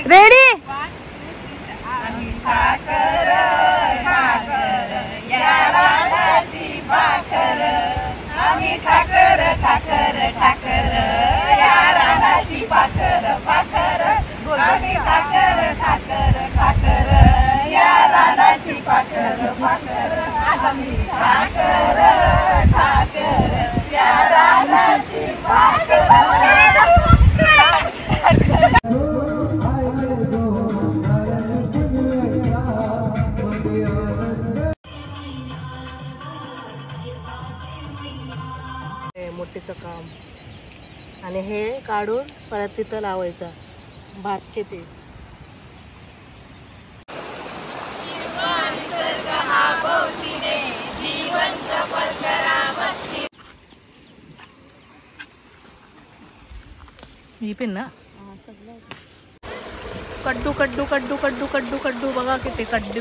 Ready आम्ही ठाकर ठाकर या रानाची भाकर आम्ही ठाकर ठाकर ठाकर या रानाची भाकर भाकर आम्ही ठाकर ठाकर ठाकर या रानाची भाकर भाकर आम्ही ठाकर ठाकर या रानाची भाकर मोठीचं काम आणि हे काढून परत तिथं लावायचं भात शेती. ही पिन ना कड्डू कड्डू कड्डू कड्डू कड्डू कड्डू बघा किती कड्डू.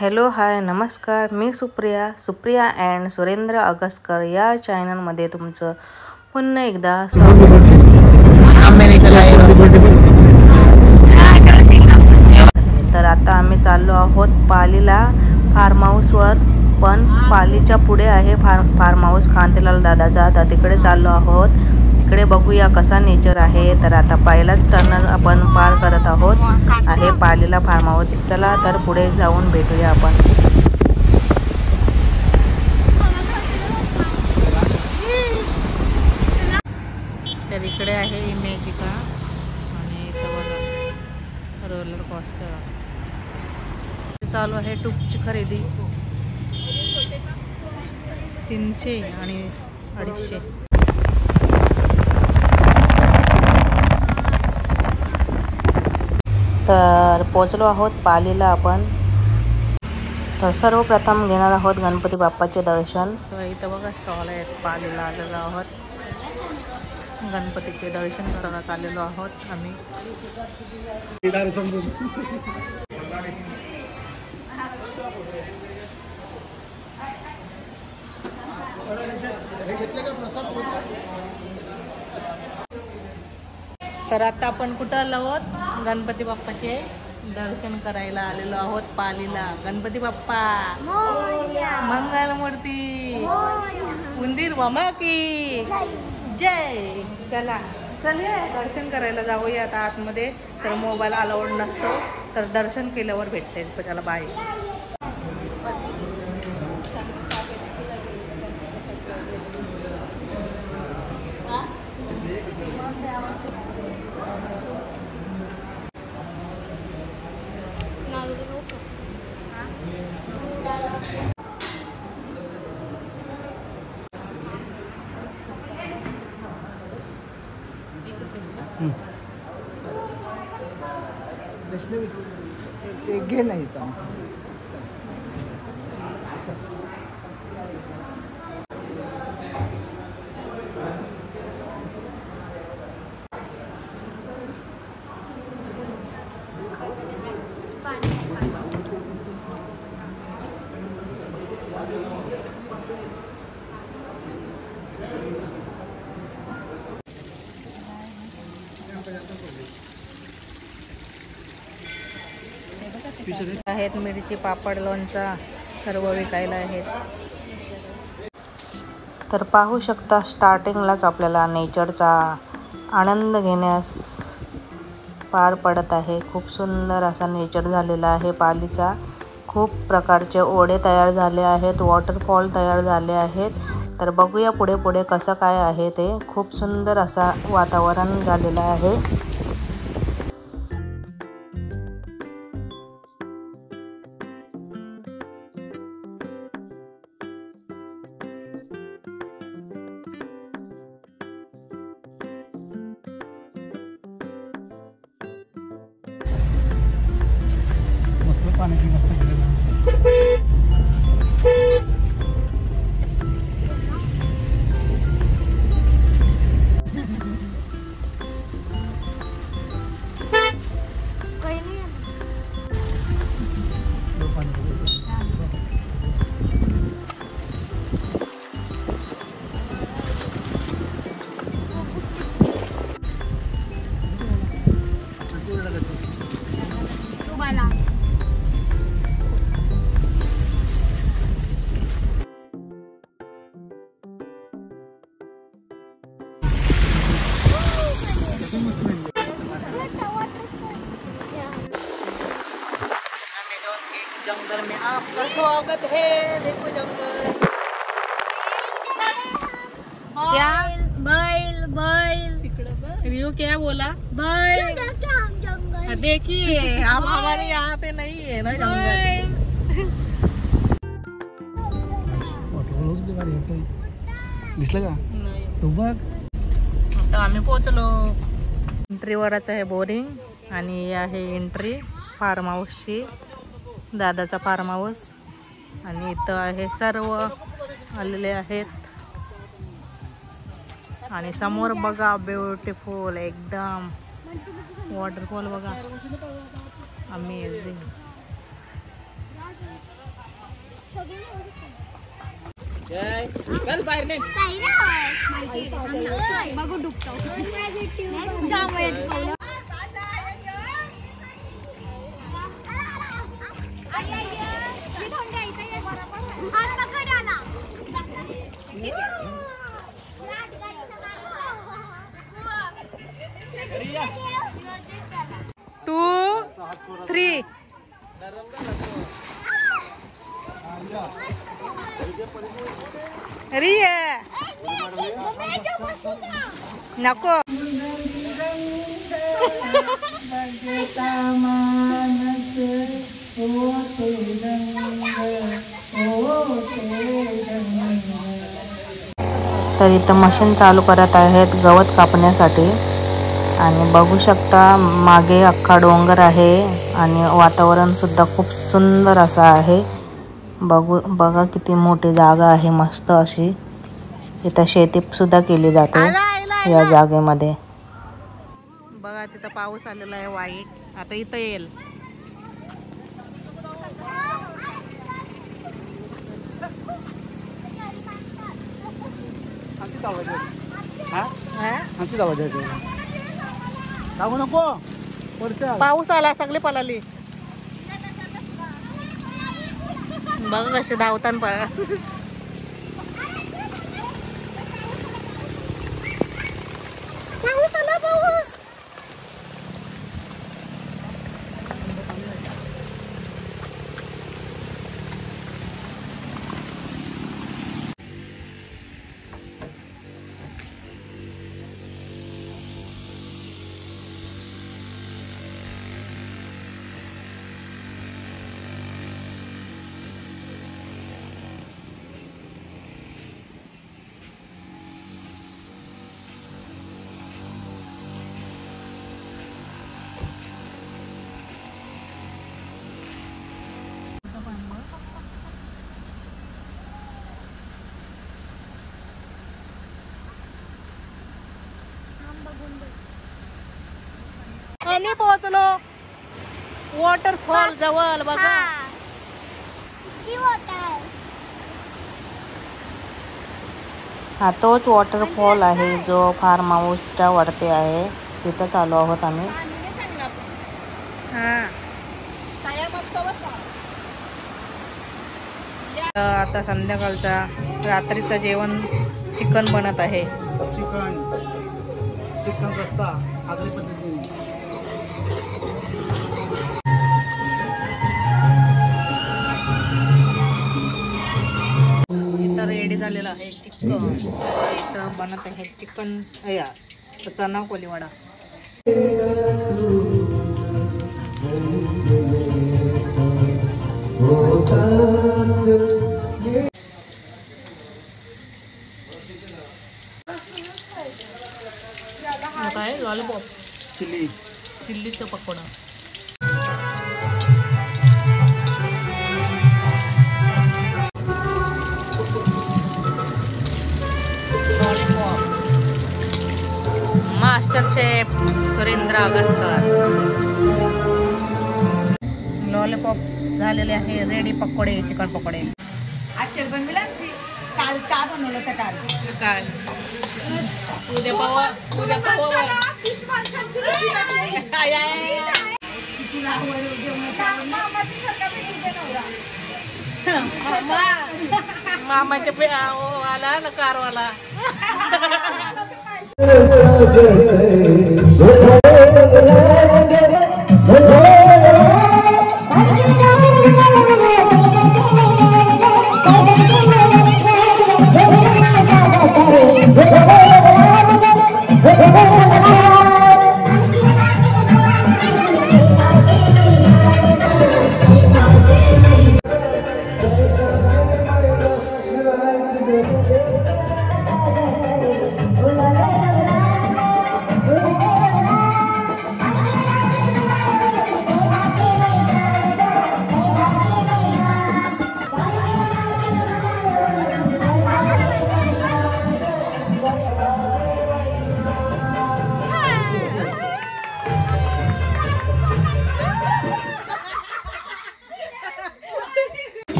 हॅलो हाय नमस्कार, मी सुप्रिया अँड सुरेंद्र अगस्कर या चॅनलमध्ये तुमचं पुन्हा एकदा स्वागत. तर आता आम्ही चाललो आहोत पालीला फार्म हाऊसवर, पण पालीच्या पुढे आहे फार्म हाऊस कांतीलाल दादाचा. तर तिकडे चाललो आहोत. इकडे बघूया कसा नेचर आहे. तर आता पहिलाच टर्नर आपण पार करत आहोत आहे पालीला फार्म हाऊस. चला तर पुढे जाऊन भेटूया आपण. तर इकडे आहे इमेजिका आणि इथं बघा रोलर कोस्टर चालू आहे. टूपची खरेदी 300 आणि 250. तर पोचलो आहोत पालीला आपण. तर सर्वप्रथम घेणार आहोत गणपती बाप्पाचे दर्शन. तर इथं बघा स्टॉल आहेत. पालीला आलेलो आहोत, गणपतीचे दर्शन करण्यात आलेलो आहोत आम्ही. तर आता आपण कुठं आलो आहोत? गणपती बाप्पाचे दर्शन करायला आलेलो आहोत पालीला. गणपती बाप्पा मंगलमूर्ती उंदीर मामा की जय. चला चलूया दर्शन करायला जाऊया आता आतमध्ये. तर मोबाईल अलाउड नसतो, तर दर्शन केल्यावर भेटते. त्याला बाय. एक घे नाही आहेत. मिरची, पापड, लोणचा सर्व विकायला आहेत. तर पाहू शकता स्टार्टिंगलाच आपल्याला नेचरचा आनंद घेण्यास पार पडत आहे. खूप सुंदर असा नेचर झालेला आहे पालीचा. खूप प्रकारचे ओढे तयार झाले आहेत, वॉटरफॉल तयार झाले आहेत. तर बघूया पुढे पुढे कसं काय आहे ते. खूप सुंदर असा वातावरण झालेलं आहे. पाण्याची मस्त जंगल में आपका स्वागत है। देखो जंगल क्या बैल बैल रियो क्या बोला? बैल देखिए अब हमारे यहाँ पे नहीं है ना जंगल। दिसलं का नाही. तो बघ. आता आम्ही पोहोचलो. एंट्रीवरच आहे बोरिंग आणि ही आहे एंट्री फार्म हाऊसची, दादाचा फार्म हाऊस. आणि इथं आहे सर्व आलेले आहेत. आणि समोर बघा ब्युटिफुल एकदम वॉटरफॉल बघा, अमेझिंग. चल बाहेर निघ. बघू डुबतो टू थ्री. रिया नको. तर इथं मशीन चालू करत आहेत गवत कापण्यासाठी. आणि बघू शकता मागे अख्खा डोंगर आहे आणि वातावरण सुद्धा खूप सुंदर असं आहे. बघा किती मोठी जागा आहे, मस्त अशी. इथं शेती सुद्धा केली जाते या जागेमध्ये. बघा तिथं पाऊस आलेला आहे वाईट, आता इथं येईल. जाऊ नको. पाऊस आला, सगळे पळाली. बघा कसे धावताना पळा. पाऊस आला, पाऊस. आम्ही पोहोचलो वॉटरफॉल जवळ. बघा हा तोच वॉटरफॉल आहे जो फार्म हाऊसच्या वरती आहे. तिथं चालू आहोत आम्ही. आता संध्याकाळचा रात्रीचं जेवण चिकन बनत आहे. चिकन रस्सा आगरी पद्धतीने. इथं रेडी झालेलं आहे चिकन. इथं बनत आहे चिकन चना कोलीवाडा. काय लॉलीपॉप, चिल्लीचं pakora. Master chef Surendra Agaskar. Lollipop झालेले आहे रेडी. पकोडे, चिकन पकोडे. आज बनवलं आमची चहा बनवलं होतं काल. काय उद्या पावा, उद्या पावा. मामाच्या आला ना कारवाला.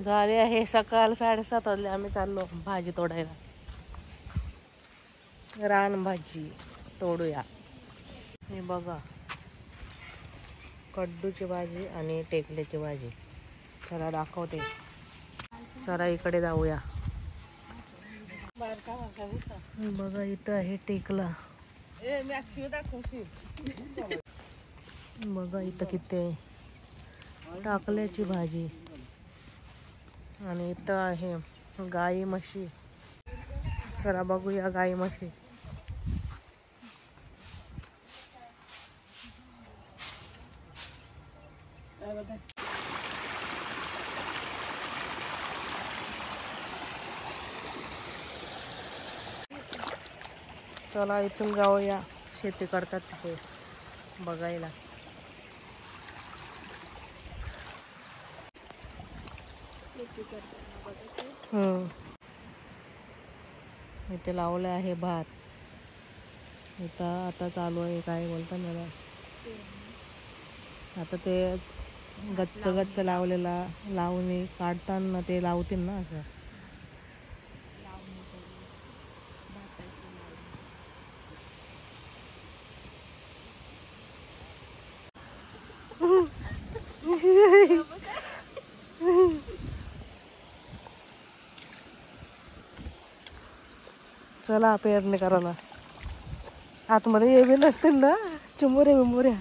झाले आहे सकाळ 7:30 वाजले. आम्ही चाललो भाजी तोडायला. रान भाजी तोडूया. हे बघा, कड्डूची भाजी आणि टेकल्याची भाजी. चला दाखवते. चला इकडे जाऊया. बघा इथं आहे टेकला. बघा इथं किती आहे. टाकल्याची भाजी. आणि इथं आहे गाई म्हशी. चला बघूया गाई म्हशी. चला इथून जाऊया. शेती करतात तिथे बघायला. इथे लावले आहे भात. इथं आता चालू आहे काय बोलतात मला. आता ते गच्च गच्च लावलेला लावणी काढताना ते लावतील ना असं. चला पेरणी करायला. आतमध्ये ये बी नसतील ना चिमुऱ्या बिमुऱ्या.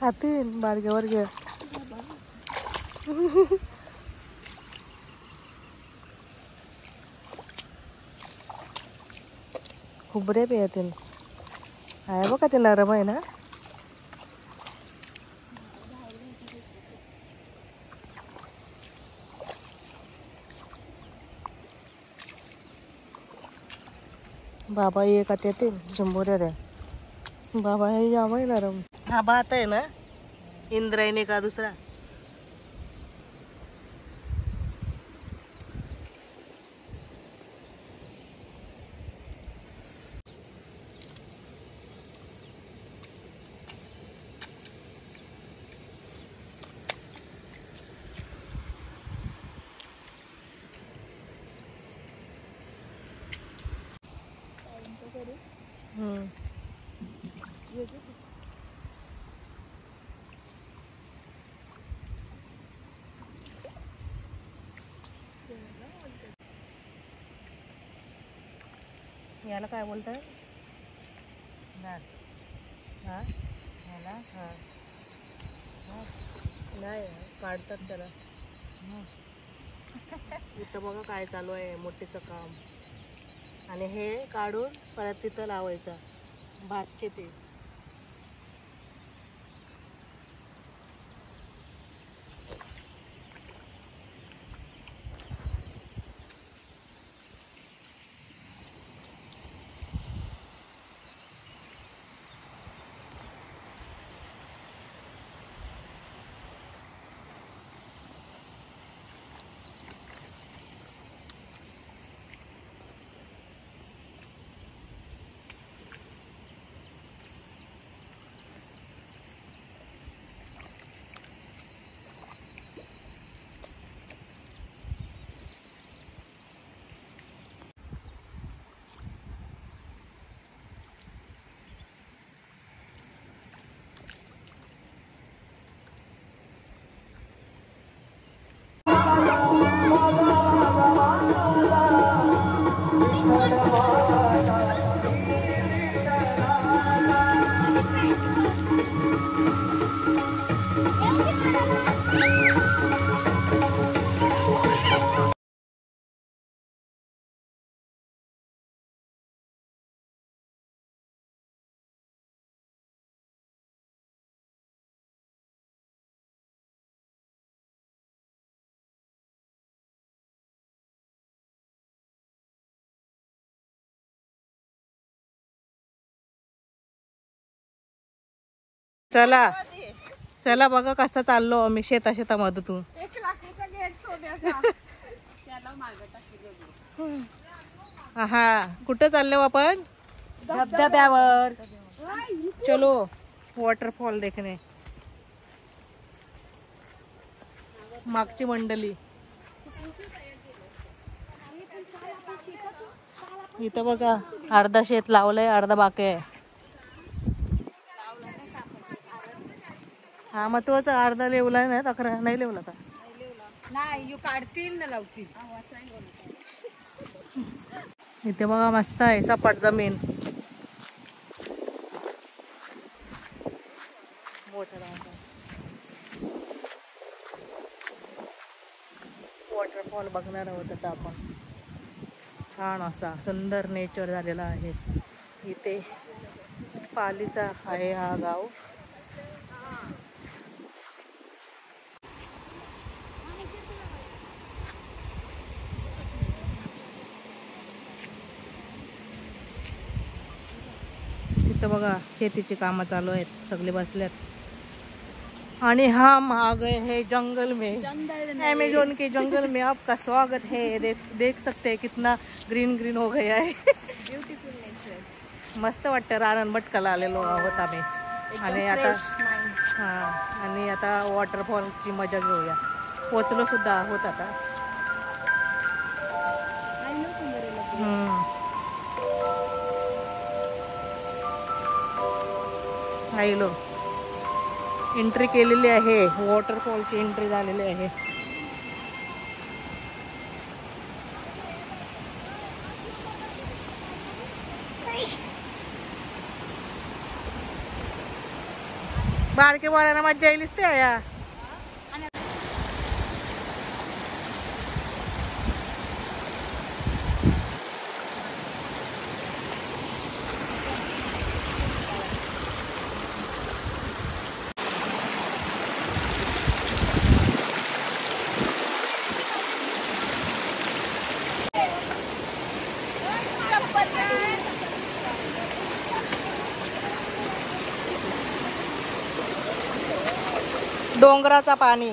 खातील बारग्या वर्ग्या. खुबरे बी येतील. आहे बघा ते नरम आहे ना. बाबा एकात येतील शंभर द्या. बाबा हे जावं नरम. हा भात आहे ना इंद्रायणी का दुसरा. याला काय बोलतात. हा याला हा नाही काढतात त्याला. इथं बघा काय चालू आहे मोठीचं काम. आणि हे काढून परत तिथं लावायचं भात शेती. चला चला बघा कसं चाललो आम्ही शेतामधून. हा कुठं चाललो आपण? धबधब्यावर. चलो वॉटरफॉल देखणे. मागची मंडळी इथं बघा अर्धा शेत लावलंय अर्धा बाकी आहे. हा मग तोच अर्धा लेवलाय ना अकरा नाही लेवला का? नाही यू काढतील ना लावतील. इथे बघा मस्त आहे सपाट जमीन. वॉटरफॉल बघणार आहोत आता आपण. छान असा सुंदर नेचर झालेला आहे इथे. पालीचा आहे हा गाव. इथं बघा शेतीची कामं चालू आहेत सगळे बसल्यात. आणि हम आ गए हैं जंगल में. अमेज़न के जंगल में आपका स्वागत है. देख सकते हैं कितना ग्रीन ग्रीन हो गया है. Beautiful nature. मस्त वाटतं. रानन भटकाला आलेलो आहोत आम्ही. आणि आता आणि आता वॉटरफॉलची मजा घेऊया. पोचलो सुद्धा आहोत आता. आईलो एंट्री केलेली आहे. वॉटरफॉलची एंट्री झालेली आहे. बारके बोलायला मजा येईलच ते या. डोंगराचा पाणी.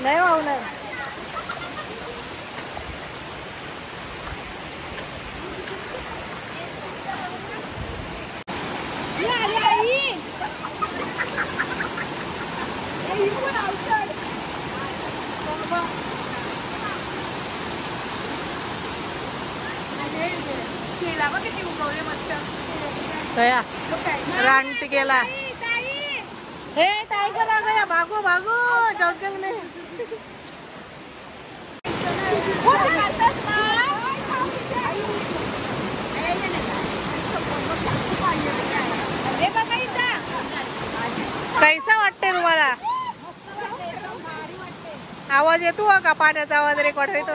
नाही वाहणार. रानटी गेला. हे टायगर आ गया. भागो भागो जंगल में. कैसा वाटते तुम्हाला? आवाज येतो का? पाण्याचा आवाज रेकॉर्ड होतो.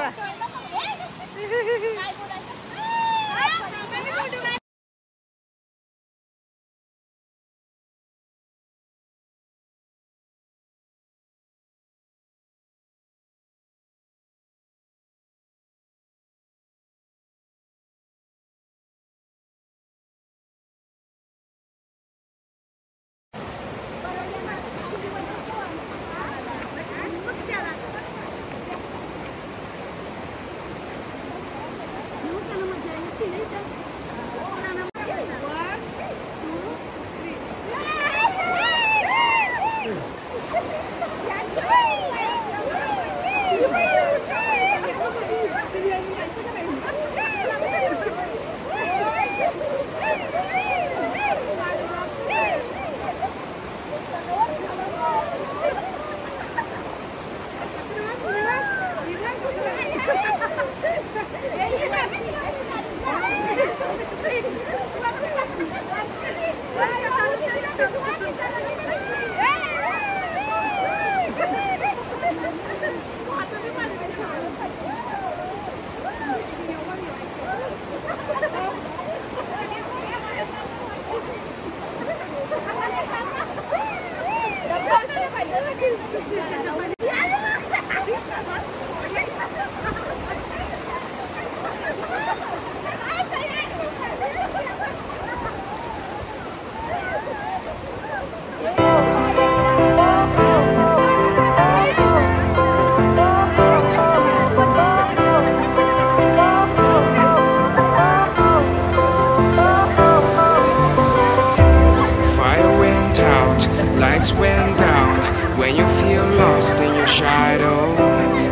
Lights went down when you feel lost in your shadow.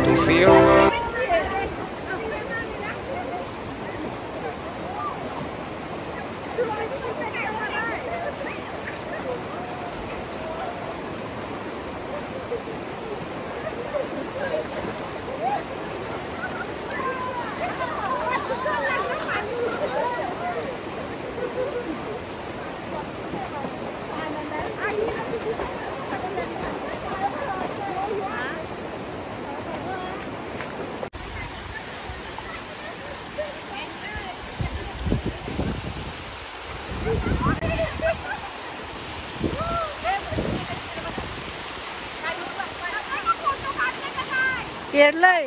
Don't feel alone. केरलय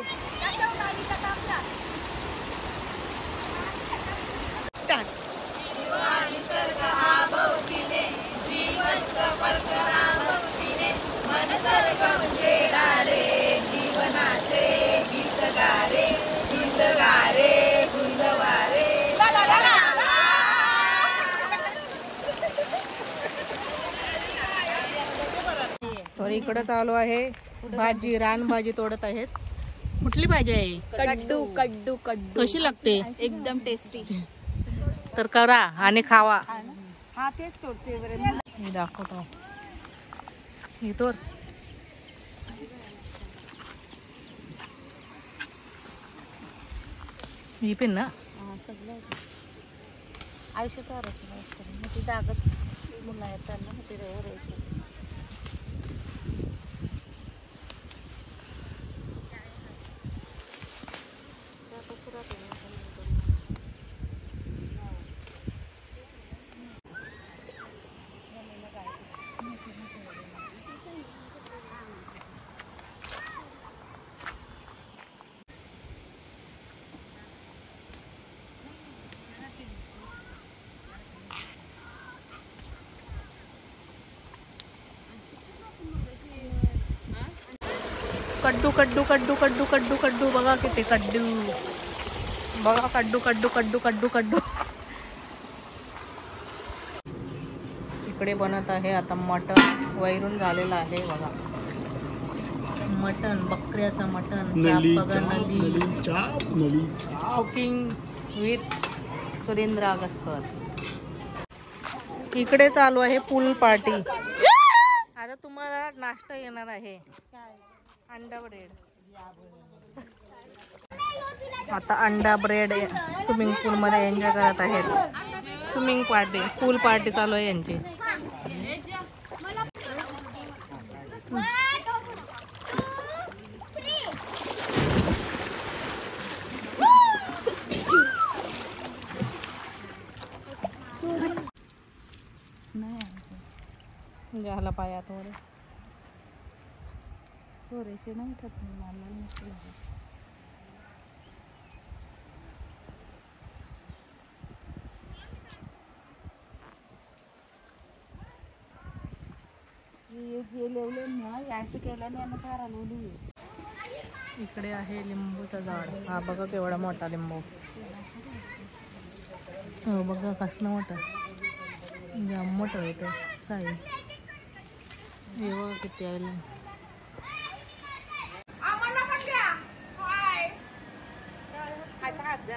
तर इकडे चालू आहे भाजी, रानभाजी तोडत आहेत. कुठली भाजी आहे? कड्डू कड्डू कड्डू. कशी लागते? एकदम टेस्टी. तर करा आणि खावा. हा तेच तोडते बरं. मी दाखवतो. ही तोड. ही पण ना सगळं आयुष्य करायचं मग ती जागत मुला येतात ना ते राहायचं. कड्डू कड्डू कड्डू कड्डू कड्डू कड्डू बघा किती कड्डू. बघा कड्डू कड्डू कड्डू कड्डू कड्डू. इकडे बनत आहे आता मटण. वैरून झालेलं आहे बघा. मटण, बकऱ्याचं मटण. बघा नली. Cooking with Surendra Agaskar. इकडे चालू आहे पूल पार्टी. आता तुम्हाला नाश्ता येणार आहे. अंडा ब्रेड. आता अंडा ब्रेड स्विमिंग पूल मध्ये एन्जॉय करत आहेत. स्विमिंग पार्टी, पूल पार्टी चालू आहे यांची. झाला पायात वर थोडेसे नाही खात मला नसते. हे लेवले ना असं केल्याने यांना फार आलेली. इकडे आहे लिंबूचा झाड. हा बघा केवढा मोठा लिंबू. हो बघा कसलं मोठा. जाम मोठं होतं साई. हे बघा किती आहे. हात